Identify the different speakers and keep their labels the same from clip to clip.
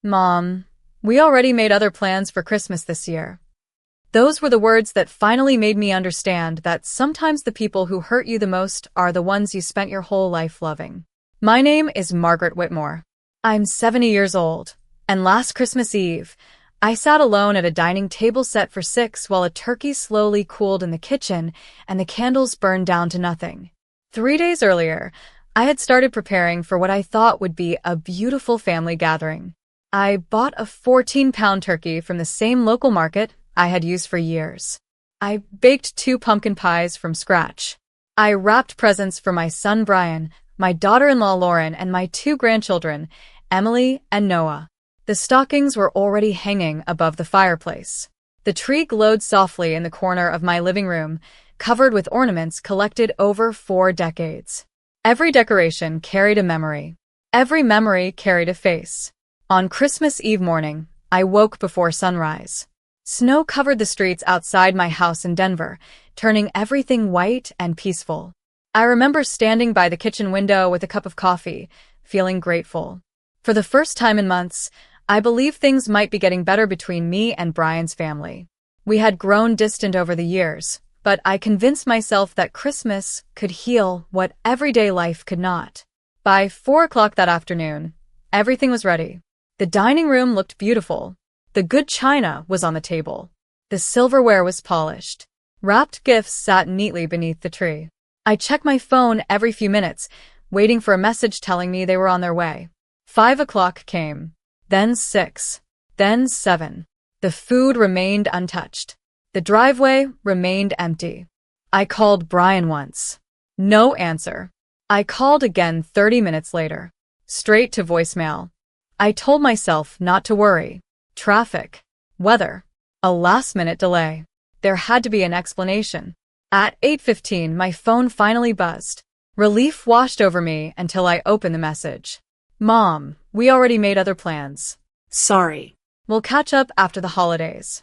Speaker 1: Mom, we already made other plans for Christmas this year. Those were the words that finally made me understand that sometimes the people who hurt you the most are the ones you spent your whole life loving. My name is Margaret Whitmore. I'm 70 years old, and last Christmas Eve, I sat alone at a dining table set for six while a turkey slowly cooled in the kitchen and the candles burned down to nothing. 3 days earlier, I had started preparing for what I thought would be a beautiful family gathering. I bought a 14-pound turkey from the same local market I had used for years. I baked 2 pumpkin pies from scratch. I wrapped presents for my son Brian, my daughter-in-law Lauren, and my 2 grandchildren, Emily and Noah. The stockings were already hanging above the fireplace. The tree glowed softly in the corner of my living room, covered with ornaments collected over 4 decades. Every decoration carried a memory. Every memory carried a face. On Christmas Eve morning, I woke before sunrise. Snow covered the streets outside my house in Denver, turning everything white and peaceful. I remember standing by the kitchen window with a cup of coffee, feeling grateful. For the first time in months, I believed things might be getting better between me and Brian's family. We had grown distant over the years, but I convinced myself that Christmas could heal what everyday life could not. By 4 o'clock that afternoon, everything was ready. The dining room looked beautiful. The good china was on the table. The silverware was polished. Wrapped gifts sat neatly beneath the tree. I checked my phone every few minutes, waiting for a message telling me they were on their way. 5 o'clock came. Then 6. Then 7. The food remained untouched. The driveway remained empty. I called Brian once. No answer. I called again 30 minutes later. Straight to voicemail. I told myself not to worry. Traffic. Weather. A last-minute delay. There had to be an explanation. At 8:15, my phone finally buzzed. Relief washed over me until I opened the message. Mom, we already made other plans.
Speaker 2: Sorry.
Speaker 1: We'll catch up after the holidays.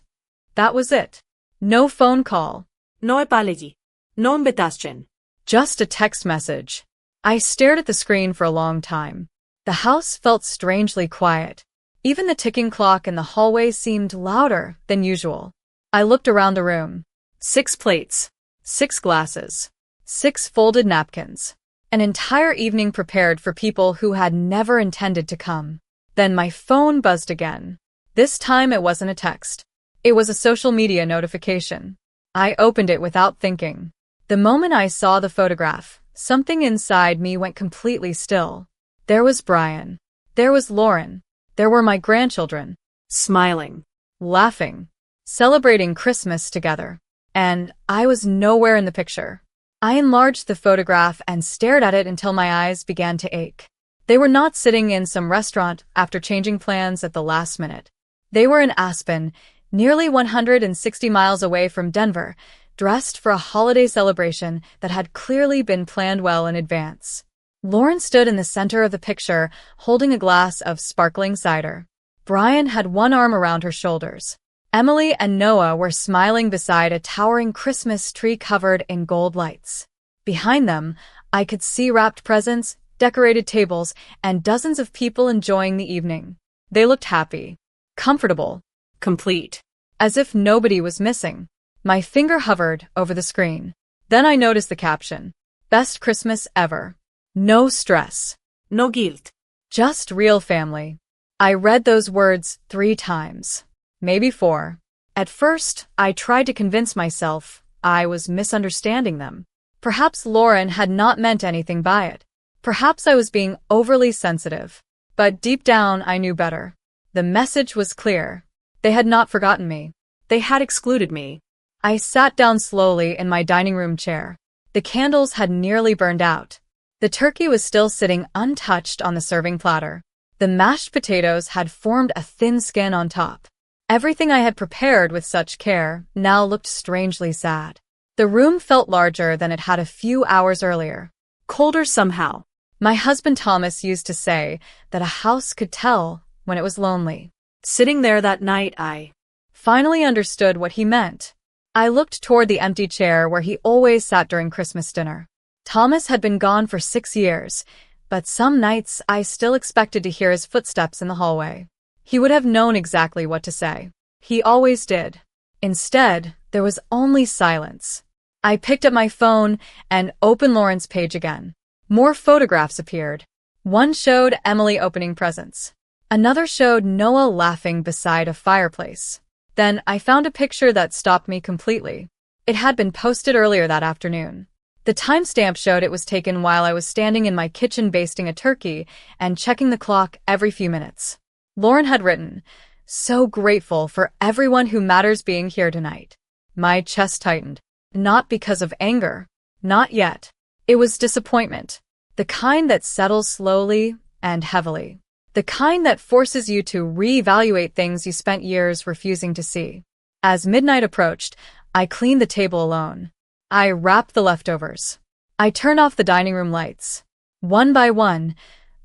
Speaker 1: That was it. No phone call.
Speaker 2: No επάλεγγι. No invitation.
Speaker 1: Just a text message. I stared at the screen for a long time. The house felt strangely quiet. Even the ticking clock in the hallway seemed louder than usual. I looked around the room. 6 plates. 6 glasses. 6 folded napkins. An entire evening prepared for people who had never intended to come. Then my phone buzzed again. This time it wasn't a text. It was a social media notification. I opened it without thinking. The moment I saw the photograph, something inside me went completely still. There was Brian. There was Lauren. There were my grandchildren.
Speaker 2: Smiling.
Speaker 1: Laughing. Celebrating Christmas together. And I was nowhere in the picture. I enlarged the photograph and stared at it until my eyes began to ache. They were not sitting in some restaurant after changing plans at the last minute. They were in Aspen, nearly 160 miles away from Denver, dressed for a holiday celebration that had clearly been planned well in advance. Lauren stood in the center of the picture, holding a glass of sparkling cider. Brian had one arm around her shoulders. Emily and Noah were smiling beside a towering Christmas tree covered in gold lights. Behind them, I could see wrapped presents, decorated tables, and dozens of people enjoying the evening. They looked happy, comfortable,
Speaker 2: Complete.
Speaker 1: as if nobody was missing. My finger hovered over the screen. Then I noticed the caption. Best Christmas ever. No stress.
Speaker 2: No guilt.
Speaker 1: Just real family. I read those words 3 times. Maybe 4. At first, I tried to convince myself I was misunderstanding them. Perhaps Lauren had not meant anything by it. Perhaps I was being overly sensitive. But deep down, I knew better. The message was clear. They had not forgotten me.
Speaker 2: They had excluded me.
Speaker 1: I sat down slowly in my dining room chair. The candles had nearly burned out. The turkey was still sitting untouched on the serving platter. The mashed potatoes had formed a thin skin on top. Everything I had prepared with such care now looked strangely sad. The room felt larger than it had a few hours earlier.
Speaker 2: Colder somehow.
Speaker 1: My husband Thomas used to say that a house could tell when it was lonely.
Speaker 2: Sitting there that night, I
Speaker 1: finally understood what he meant. I looked toward the empty chair where he always sat during Christmas dinner. Thomas had been gone for 6 years, but some nights I still expected to hear his footsteps in the hallway. He would have known exactly what to say. He always did. Instead, there was only silence. I picked up my phone and opened Lauren's page again. More photographs appeared. One showed Emily opening presents. Another showed Noah laughing beside a fireplace. Then I found a picture that stopped me completely. It had been posted earlier that afternoon. The timestamp showed it was taken while I was standing in my kitchen basting a turkey and checking the clock every few minutes. Lauren had written, "So grateful for everyone who matters being here tonight." My chest tightened. Not because of anger. Not yet. It was disappointment. The kind that settles slowly and heavily. The kind that forces you to reevaluate things you spent years refusing to see. As midnight approached, I cleaned the table alone. I wrapped the leftovers. I turned off the dining room lights. One by one,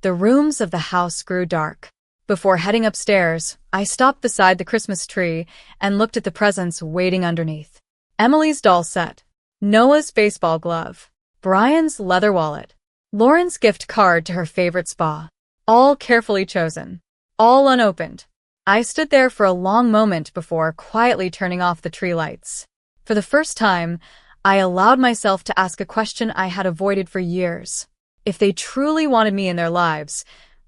Speaker 1: the rooms of the house grew dark. Before heading upstairs, I stopped beside the Christmas tree and looked at the presents waiting underneath. Emily's doll set, Noah's baseball glove, Brian's leather wallet, Lauren's gift card to her favorite spa. All carefully chosen. All unopened. I stood there for a long moment before quietly turning off the tree lights. For the first time, I allowed myself to ask a question I had avoided for years. If they truly wanted me in their lives,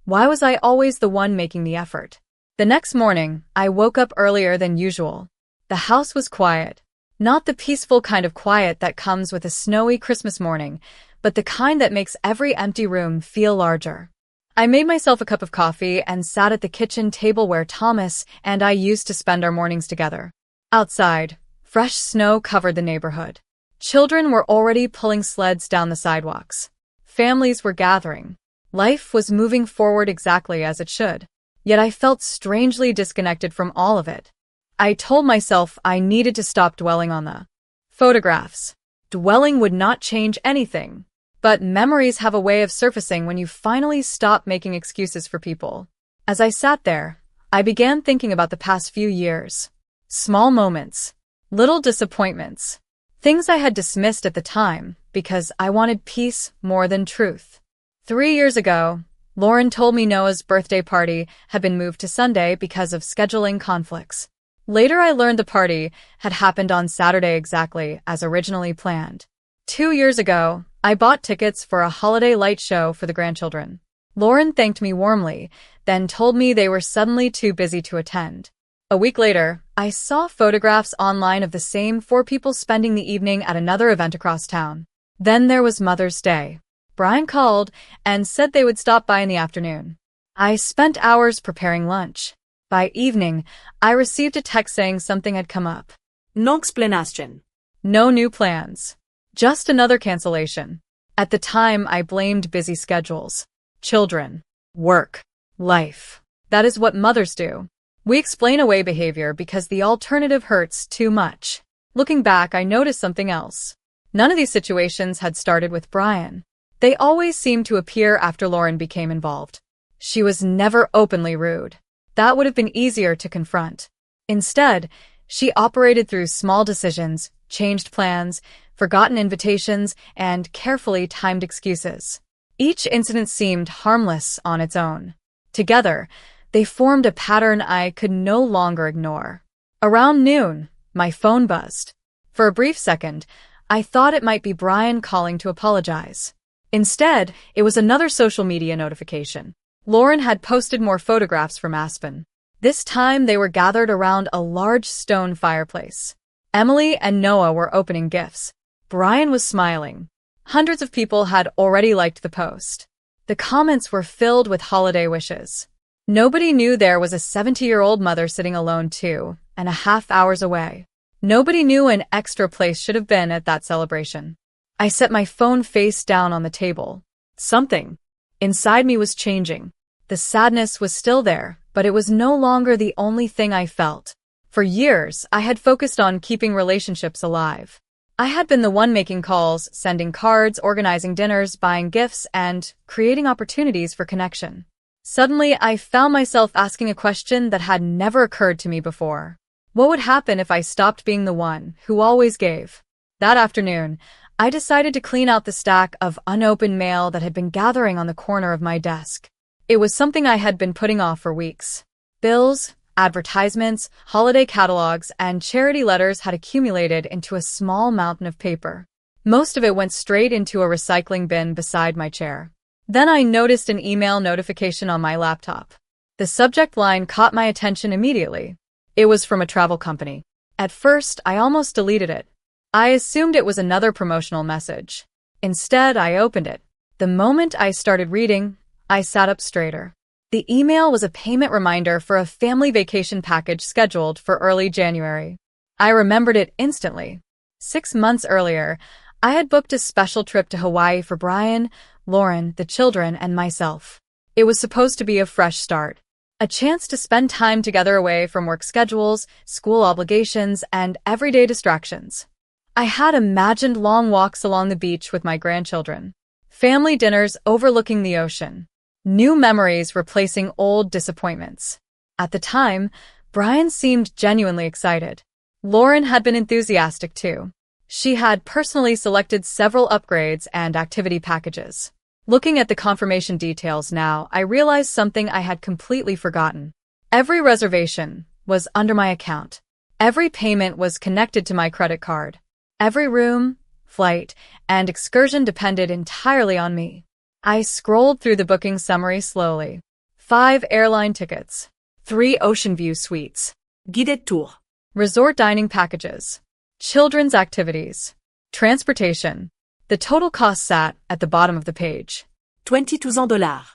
Speaker 1: why was I always the one making the effort? The next morning, I woke up earlier than usual. The house was quiet. Not the peaceful kind of quiet that comes with a snowy Christmas morning, but the kind that makes every empty room feel larger. I made myself a cup of coffee and sat at the kitchen table where Thomas and I used to spend our mornings together. Outside, fresh snow covered the neighborhood. Children were already pulling sleds down the sidewalks. Families were gathering. Life was moving forward exactly as it should. Yet I felt strangely disconnected from all of it. I told myself I needed to stop dwelling on the photographs. Dwelling would not change anything. But memories have a way of surfacing when you finally stop making excuses for people. As I sat there, I began thinking about the past few years. Small moments. Little disappointments. Things I had dismissed at the time because I wanted peace more than truth. 3 years ago, Lauren told me Noah's birthday party had been moved to Sunday because of scheduling conflicts. Later I learned the party had happened on Saturday exactly as originally planned. 2 years ago, I bought tickets for a holiday light show for the grandchildren. Lauren thanked me warmly, then told me they were suddenly too busy to attend. A week later, I saw photographs online of the same 4 people spending the evening at another event across town. Then there was Mother's Day. Brian called and said they would stop by in the afternoon. I spent hours preparing lunch. By evening, I received a text saying something had come up.
Speaker 2: No explanation.
Speaker 1: No new plans. Just another cancellation. At the time, I blamed busy schedules. Children. Work. Life. That is what mothers do. We explain away behavior because the alternative hurts too much. Looking back, I noticed something else. None of these situations had started with Brian. They always seemed to appear after Lauren became involved. She was never openly rude. That would have been easier to confront. Instead, she operated through small decisions, changed plans, forgotten invitations, and carefully timed excuses. Each incident seemed harmless on its own. Together, they formed a pattern I could no longer ignore. Around noon, my phone buzzed. For a brief second, I thought it might be Brian calling to apologize. Instead, it was another social media notification. Lauren had posted more photographs from Aspen. This time they were gathered around a large stone fireplace. Emily and Noah were opening gifts. Brian was smiling. Hundreds of people had already liked the post. The comments were filled with holiday wishes. Nobody knew there was a 70-year-old mother sitting alone 2.5 hours away. Nobody knew an extra place should have been at that celebration. I set my phone face down on the table. Something inside me was changing. The sadness was still there, but it was no longer the only thing I felt. For years, I had focused on keeping relationships alive. I had been the one making calls, sending cards, organizing dinners, buying gifts, and creating opportunities for connection. Suddenly, I found myself asking a question that had never occurred to me before. What would happen if I stopped being the one who always gave? That afternoon, I decided to clean out the stack of unopened mail that had been gathering on the corner of my desk. It was something I had been putting off for weeks. Bills, advertisements, holiday catalogs, and charity letters had accumulated into a small mountain of paper. Most of it went straight into a recycling bin beside my chair. Then I noticed an email notification on my laptop. The subject line caught my attention immediately. It was from a travel company. At first, I almost deleted it. I assumed it was another promotional message. Instead, I opened it. The moment I started reading, I sat up straighter. The email was a payment reminder for a family vacation package scheduled for early January. I remembered it instantly. 6 months earlier, I had booked a special trip to Hawaii for Brian, Lauren, the children, and myself. It was supposed to be a fresh start. A chance to spend time together away from work schedules, school obligations, and everyday distractions. I had imagined long walks along the beach with my grandchildren, family dinners overlooking the ocean, new memories replacing old disappointments. At the time, Brian seemed genuinely excited. Lauren had been enthusiastic too. She had personally selected several upgrades and activity packages. Looking at the confirmation details now, I realized something I had completely forgotten. Every reservation was under my account. Every payment was connected to my credit card. Every room, flight, and excursion depended entirely on me. I scrolled through the booking summary slowly. 5 airline tickets, 3 ocean view suites,
Speaker 2: Guided tour.
Speaker 1: resort dining packages, children's activities, transportation. The total cost sat at the bottom of the page.
Speaker 2: $22.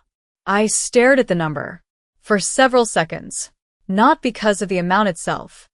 Speaker 1: I stared at the number for several seconds, not because of the amount itself.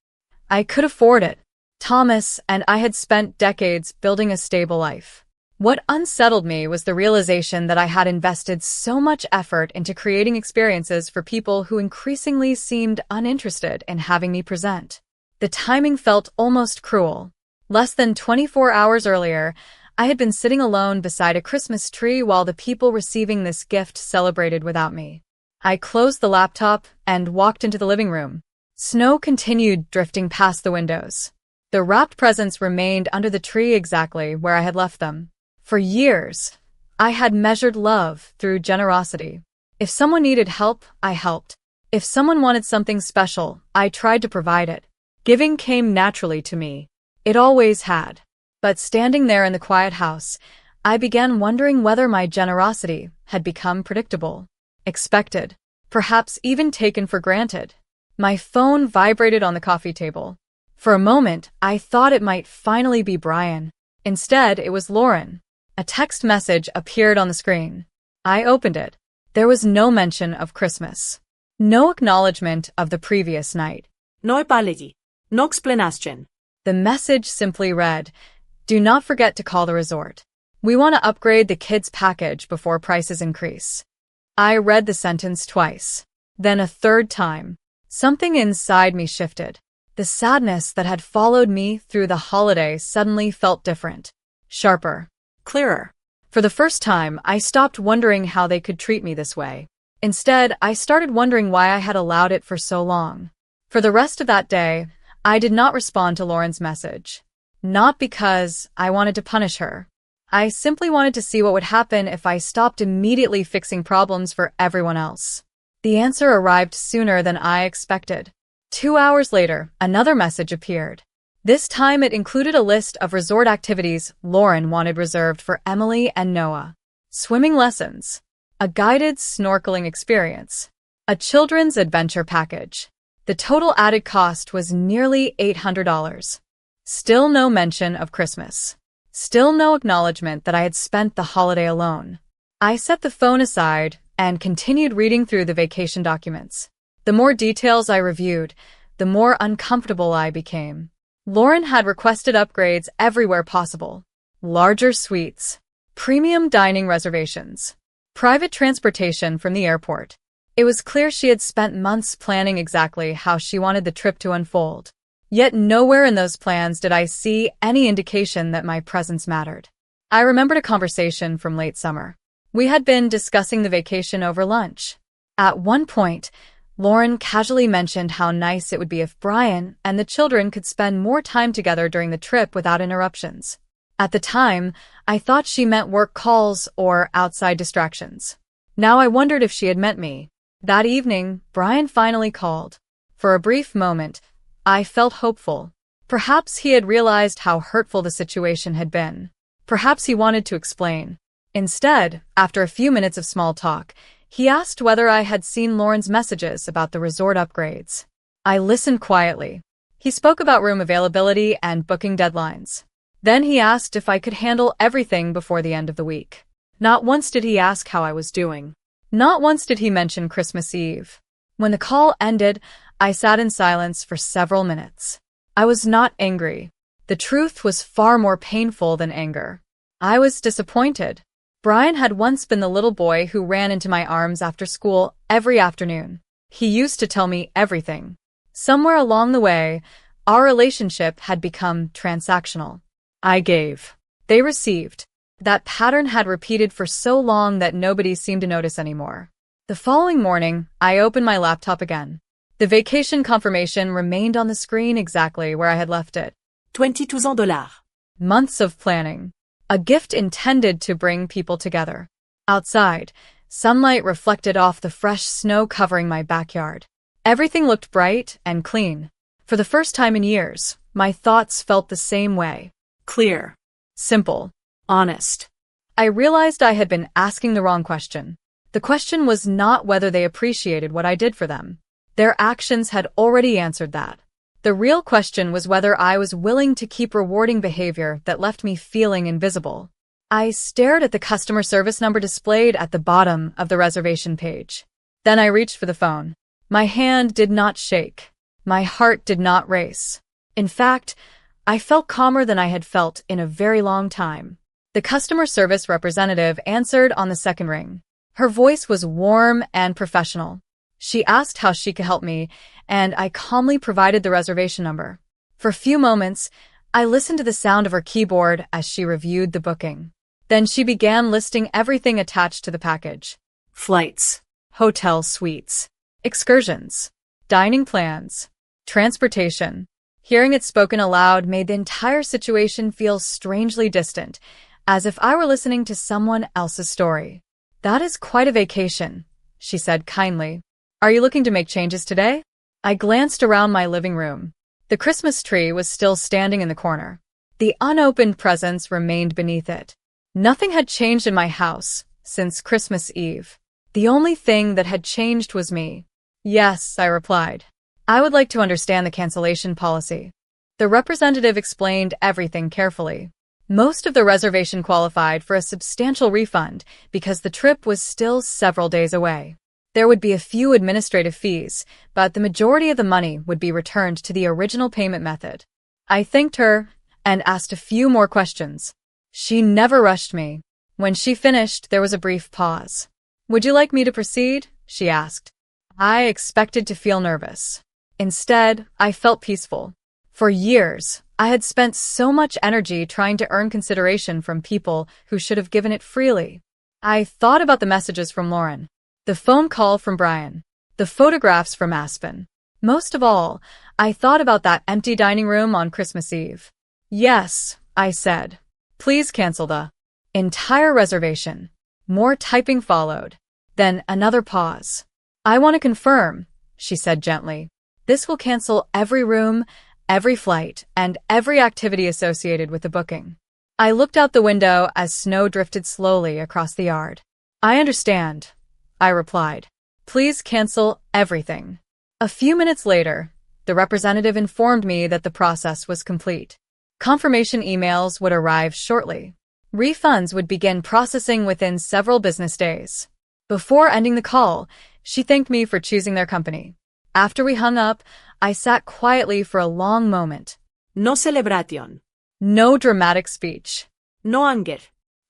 Speaker 1: I could afford it. Thomas and I had spent decades building a stable life. What unsettled me was the realization that I had invested so much effort into creating experiences for people who increasingly seemed uninterested in having me present. The timing felt almost cruel. Less than 24 hours earlier, I had been sitting alone beside a Christmas tree while the people receiving this gift celebrated without me. I closed the laptop and walked into the living room. Snow continued drifting past the windows. The wrapped presents remained under the tree exactly where I had left them. For years, I had measured love through generosity. If someone needed help, I helped. If someone wanted something special, I tried to provide it. Giving came naturally to me. It always had. But standing there in the quiet house, I began wondering whether my generosity had become predictable, expected, perhaps even taken for granted. My phone vibrated on the coffee table. For a moment, I thought it might finally be Brian. Instead, it was Lauren. A text message appeared on the screen. I opened it. There was no mention of Christmas. No acknowledgement of the previous night.
Speaker 2: No apology. No explanation.
Speaker 1: The message simply read, "Do not forget to call the resort. We want to upgrade the kids' package before prices increase." I read the sentence twice, then a third time. Something inside me shifted. The sadness that had followed me through the holiday suddenly felt different, sharper,
Speaker 2: Clearer.
Speaker 1: For the first time, I stopped wondering how they could treat me this way. Instead, I started wondering why I had allowed it for so long. For the rest of that day, I did not respond to Lauren's message. Not because I wanted to punish her. I simply wanted to see what would happen if I stopped immediately fixing problems for everyone else. The answer arrived sooner than I expected. 2 hours later, another message appeared. This time it included a list of resort activities Lauren wanted reserved for Emily and Noah. Swimming lessons, a guided snorkeling experience, a children's adventure package. The total added cost was nearly $800. Still no mention of Christmas. Still no acknowledgement that I had spent the holiday alone. I set the phone aside and continued reading through the vacation documents. The more details I reviewed, the more uncomfortable I became. Lauren had requested upgrades everywhere possible. Larger suites, premium dining reservations, private transportation from the airport. It was clear she had spent months planning exactly how she wanted the trip to unfold. Yet nowhere in those plans did I see any indication that my presence mattered. I remembered a conversation from late summer. We had been discussing the vacation over lunch. At one point, Lauren casually mentioned how nice it would be if Brian and the children could spend more time together during the trip without interruptions. At the time, I thought she meant work calls or outside distractions. Now I wondered if she had meant me. That evening, Brian finally called. For a brief moment, I felt hopeful. Perhaps he had realized how hurtful the situation had been. Perhaps he wanted to explain. Instead, after a few minutes of small talk, he asked whether I had seen Lauren's messages about the resort upgrades. I listened quietly. He spoke about room availability and booking deadlines. Then he asked if I could handle everything before the end of the week. Not once did he ask how I was doing. Not once did he mention Christmas Eve. When the call ended, I sat in silence for several minutes. I was not angry. The truth was far more painful than anger. I was disappointed. Brian had once been the little boy who ran into my arms after school every afternoon. He used to tell me everything. Somewhere along the way, our relationship had become transactional. I gave. They received. That pattern had repeated for so long that nobody seemed to notice anymore. The following morning, I opened my laptop again. The vacation confirmation remained on the screen exactly where I had left it.
Speaker 2: $22.
Speaker 1: Months of planning. A gift intended to bring people together. Outside, sunlight reflected off the fresh snow covering my backyard. Everything looked bright and clean. For the first time in years, my thoughts felt the same way.
Speaker 2: Clear.
Speaker 1: Simple.
Speaker 2: Honest.
Speaker 1: I realized I had been asking the wrong question. The question was not whether they appreciated what I did for them. Their actions had already answered that. The real question was whether I was willing to keep rewarding behavior that left me feeling invisible. I stared at the customer service number displayed at the bottom of the reservation page. Then I reached for the phone. My hand did not shake. My heart did not race. In fact, I felt calmer than I had felt in a very long time. The customer service representative answered on the second ring. Her voice was warm and professional. She asked how she could help me, and I calmly provided the reservation number. For a few moments, I listened to the sound of her keyboard as she reviewed the booking. Then she began listing everything attached to the package.
Speaker 2: Flights.
Speaker 1: Hotel suites. Excursions. Dining plans. Transportation. Hearing it spoken aloud made the entire situation feel strangely distant, as if I were listening to someone else's story. "That is quite a vacation," she said kindly. "Are you looking to make changes today?" I glanced around my living room. The Christmas tree was still standing in the corner. The unopened presents remained beneath it. Nothing had changed in my house since Christmas Eve. The only thing that had changed was me. "Yes," I replied. "I would like to understand the cancellation policy." The representative explained everything carefully. Most of the reservation qualified for a substantial refund because the trip was still several days away. There would be a few administrative fees, but the majority of the money would be returned to the original payment method. I thanked her and asked a few more questions. She never rushed me. When she finished, there was a brief pause. "Would you like me to proceed?" she asked. I expected to feel nervous. Instead, I felt peaceful. For years, I had spent so much energy trying to earn consideration from people who should have given it freely. I thought about the messages from Lauren, the phone call from Brian, the photographs from Aspen. Most of all, I thought about that empty dining room on Christmas Eve. "Yes," I said. "Please cancel the entire reservation." More typing followed. Then another pause. "I want to confirm," she said gently. "This will cancel every room, every flight, and every activity associated with the booking." I looked out the window as snow drifted slowly across the yard. "I understand," I replied. "Please cancel everything." A few minutes later, the representative informed me that the process was complete. Confirmation emails would arrive shortly. Refunds would begin processing within several business days. Before ending the call, she thanked me for choosing their company. After we hung up, I sat quietly for a long moment.
Speaker 2: No celebration.
Speaker 1: No dramatic speech.
Speaker 2: No anger.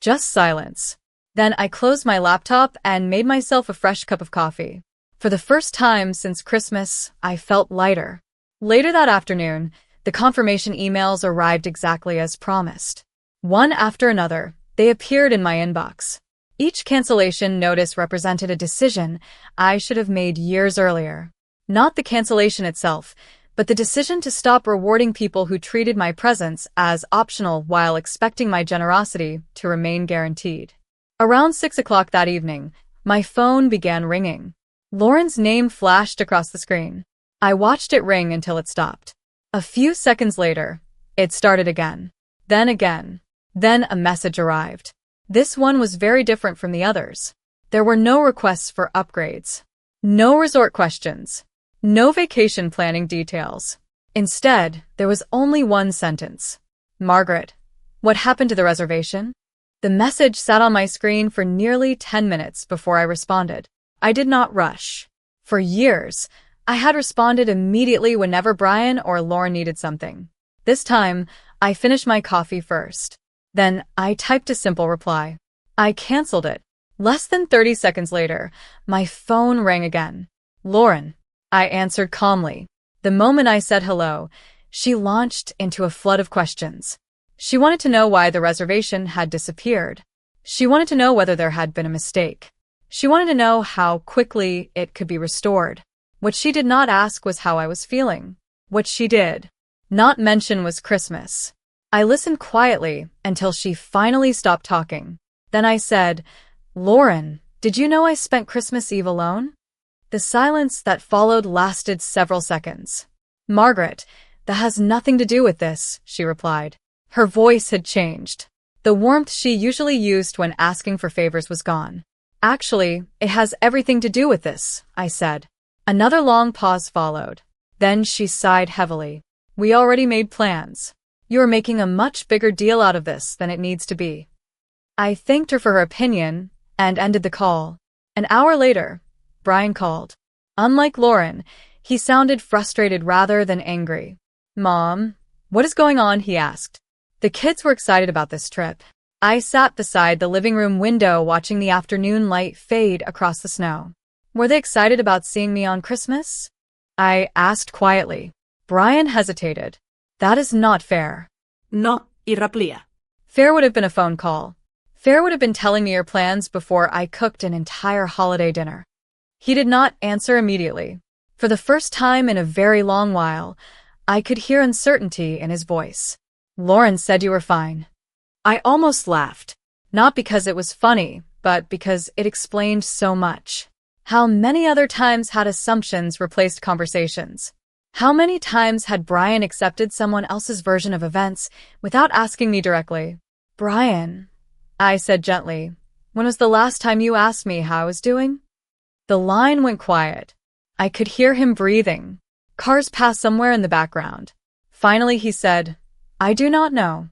Speaker 1: Just silence. Then I closed my laptop and made myself a fresh cup of coffee. For the first time since Christmas, I felt lighter. Later that afternoon, the confirmation emails arrived exactly as promised. One after another, they appeared in my inbox. Each cancellation notice represented a decision I should have made years earlier. Not the cancellation itself, but the decision to stop rewarding people who treated my presence as optional while expecting my generosity to remain guaranteed. Around 6 o'clock that evening, my phone began ringing. Lauren's name flashed across the screen. I watched it ring until it stopped. A few seconds later, it started again. Then again. Then a message arrived. This one was very different from the others. There were no requests for upgrades. No resort questions. No vacation planning details. Instead, there was only one sentence. Margaret, what happened to the reservation? The message sat on my screen for nearly 10 minutes before I responded. I did not rush. For years, I had responded immediately whenever Brian or Lauren needed something. This time, I finished my coffee first. Then, I typed a simple reply. I canceled it. Less than 30 seconds later, my phone rang again. Lauren, I answered calmly. The moment I said hello, she launched into a flood of questions. She wanted to know why the reservation had disappeared. She wanted to know whether there had been a mistake. She wanted to know how quickly it could be restored. What she did not ask was how I was feeling. What she did not mention was Christmas. I listened quietly until she finally stopped talking. Then I said, Lauren, did you know I spent Christmas Eve alone? The silence that followed lasted several seconds. Margaret, that has nothing to do with this, she replied. Her voice had changed. The warmth she usually used when asking for favors was gone. Actually, it has everything to do with this, I said. Another long pause followed. Then she sighed heavily. We already made plans. You are making a much bigger deal out of this than it needs to be. I thanked her for her opinion and ended the call. An hour later, Brian called. Unlike Lauren, he sounded frustrated rather than angry. Mom, what is going on? He asked. The kids were excited about this trip. I sat beside the living room window watching the afternoon light fade across the snow. Were they excited about seeing me on Christmas? I asked quietly. Brian hesitated. That is not fair.
Speaker 2: No, y replia.
Speaker 1: Fair would have been a phone call. Fair would have been telling me your plans before I cooked an entire holiday dinner. He did not answer immediately. For the first time in a very long while, I could hear uncertainty in his voice. Lauren said you were fine. I almost laughed. Not because it was funny, but because it explained so much. How many other times had assumptions replaced conversations? How many times had Brian accepted someone else's version of events without asking me directly? Brian, I said gently, when was the last time you asked me how I was doing? The line went quiet. I could hear him breathing. Cars passed somewhere in the background. Finally he said, I do not know.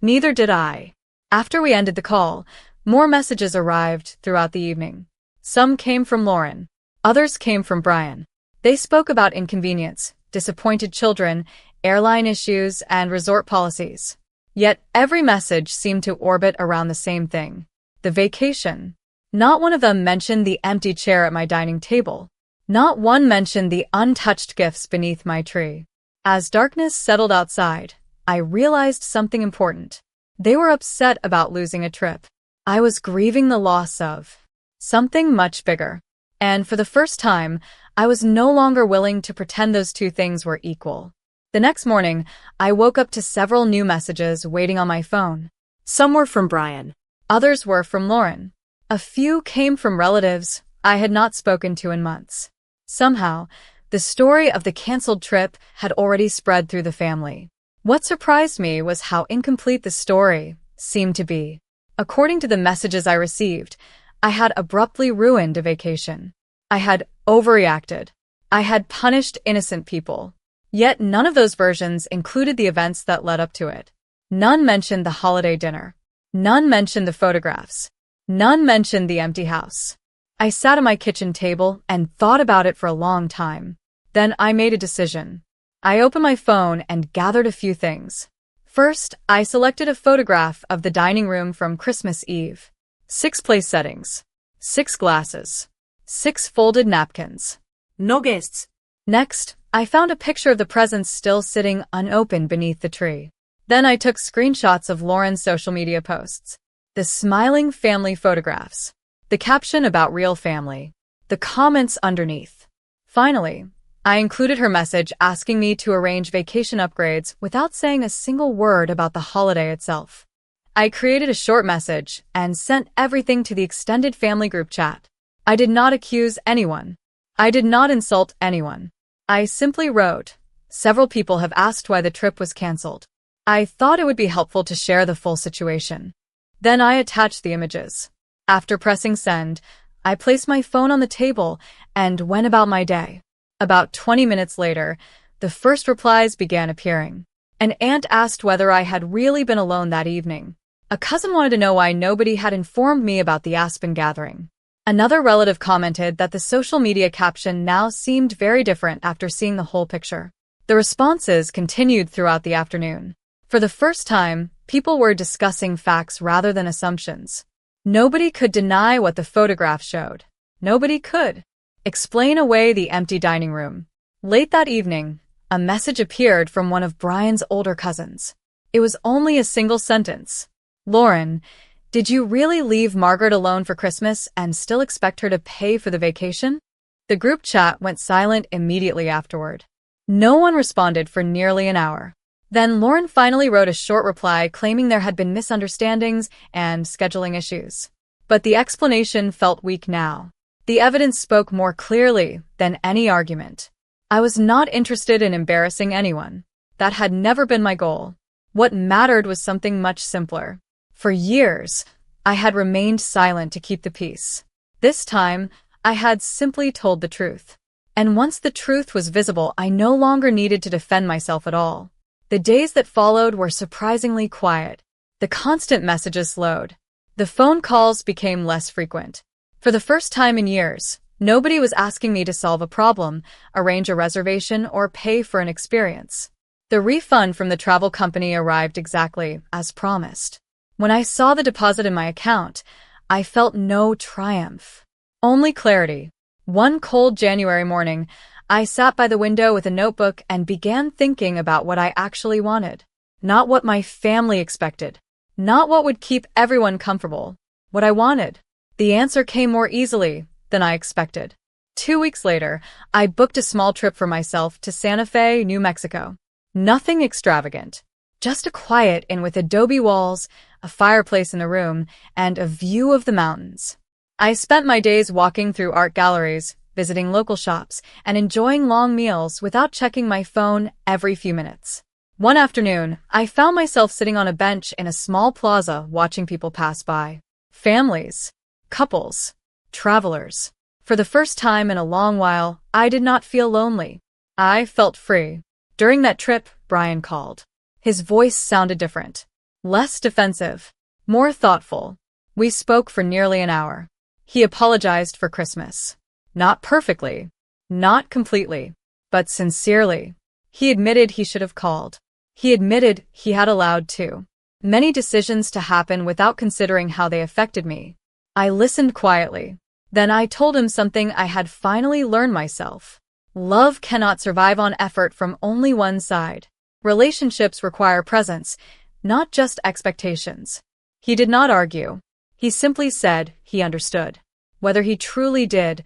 Speaker 1: Neither did I. After we ended the call, more messages arrived throughout the evening. Some came from Lauren. Others came from Brian. They spoke about inconvenience, disappointed children, airline issues, and resort policies. Yet every message seemed to orbit around the same thing: the vacation. Not one of them mentioned the empty chair at my dining table. Not one mentioned the untouched gifts beneath my tree. As darkness settled outside, I realized something important. They were upset about losing a trip. I was grieving the loss of something much bigger. And for the first time, I was no longer willing to pretend those two things were equal. The next morning, I woke up to several new messages waiting on my phone.
Speaker 2: Some were from Brian.
Speaker 1: Others were from Lauren. A few came from relatives I had not spoken to in months. Somehow, the story of the canceled trip had already spread through the family. What surprised me was how incomplete the story seemed to be. According to the messages I received, I had abruptly ruined a vacation. I had overreacted. I had punished innocent people. Yet none of those versions included the events that led up to it. None mentioned the holiday dinner. None mentioned the photographs. None mentioned the empty house. I sat at my kitchen table and thought about it for a long time. Then I made a decision. I opened my phone and gathered a few things. First, I selected a photograph of the dining room from Christmas Eve. 6 place settings. 6 glasses. 6 folded napkins.
Speaker 2: No guests.
Speaker 1: Next, I found a picture of the presents still sitting unopened beneath the tree. Then I took screenshots of Lauren's social media posts. The smiling family photographs. The caption about real family. The comments underneath. Finally, I included her message asking me to arrange vacation upgrades without saying a single word about the holiday itself. I created a short message and sent everything to the extended family group chat. I did not accuse anyone. I did not insult anyone. I simply wrote, "Several people have asked why the trip was canceled." I thought it would be helpful to share the full situation. Then I attached the images. After pressing send, I placed my phone on the table and went about my day. About 20 minutes later, the first replies began appearing. An aunt asked whether I had really been alone that evening. A cousin wanted to know why nobody had informed me about the Aspen gathering. Another relative commented that the social media caption now seemed very different after seeing the whole picture. The responses continued throughout the afternoon. For the first time, people were discussing facts rather than assumptions. Nobody could deny what the photograph showed. Nobody could explain away the empty dining room. Late that evening, a message appeared from one of Brian's older cousins. It was only a single sentence. "Lauren, did you really leave Margaret alone for Christmas and still expect her to pay for the vacation?" The group chat went silent immediately afterward. No one responded for nearly an hour. Then Lauren finally wrote a short reply claiming there had been misunderstandings and scheduling issues. But the explanation felt weak now. The evidence spoke more clearly than any argument. I was not interested in embarrassing anyone. That had never been my goal. What mattered was something much simpler. For years, I had remained silent to keep the peace. This time, I had simply told the truth. And once the truth was visible, I no longer needed to defend myself at all. The days that followed were surprisingly quiet. The constant messages slowed. The phone calls became less frequent. For the first time in years, nobody was asking me to solve a problem, arrange a reservation, or pay for an experience. The refund from the travel company arrived exactly as promised. When I saw the deposit in my account, I felt no triumph. Only clarity. One cold January morning, I sat by the window with a notebook and began thinking about what I actually wanted. Not what my family expected. Not what would keep everyone comfortable. What I wanted. The answer came more easily than I expected. 2 weeks later, I booked a small trip for myself to Santa Fe, New Mexico. Nothing extravagant. Just a quiet inn with adobe walls, a fireplace in the room, and a view of the mountains. I spent my days walking through art galleries, visiting local shops, and enjoying long meals without checking my phone every few minutes. One afternoon, I found myself sitting on a bench in a small plaza watching people pass by. Families, couples, travelers. For the first time in a long while, I did not feel lonely. I felt free. During that trip, Brian called. His voice sounded different. Less defensive. More thoughtful. We spoke for nearly an hour. He apologized for Christmas. Not perfectly. Not completely. But sincerely. He admitted he should have called. He admitted he had allowed too many decisions to happen without considering how they affected me. I listened quietly. Then I told him something I had finally learned myself. Love cannot survive on effort from only one side. Relationships require presence, not just expectations. He did not argue. He simply said he understood. Whether he truly did,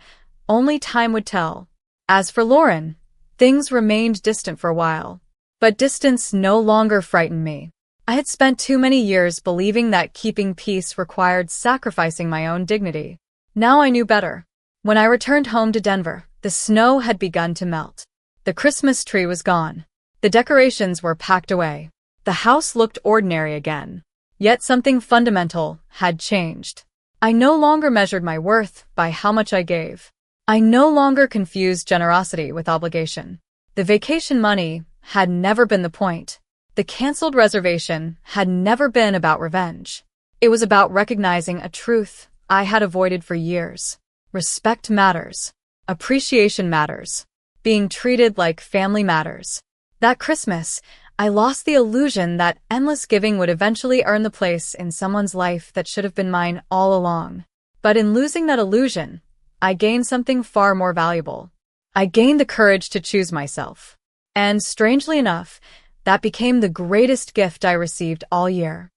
Speaker 1: only time would tell. As for Lauren, things remained distant for a while. But distance no longer frightened me. I had spent too many years believing that keeping peace required sacrificing my own dignity. Now I knew better. When I returned home to Denver, the snow had begun to melt. The Christmas tree was gone. The decorations were packed away. The house looked ordinary again. Yet something fundamental had changed. I no longer measured my worth by how much I gave. I no longer confused generosity with obligation. The vacation money had never been the point. The canceled reservation had never been about revenge. It was about recognizing a truth I had avoided for years. Respect matters. Appreciation matters. Being treated like family matters. That Christmas, I lost the illusion that endless giving would eventually earn the place in someone's life that should have been mine all along. But in losing that illusion, I gained something far more valuable. I gained the courage to choose myself. And strangely enough, that became the greatest gift I received all year.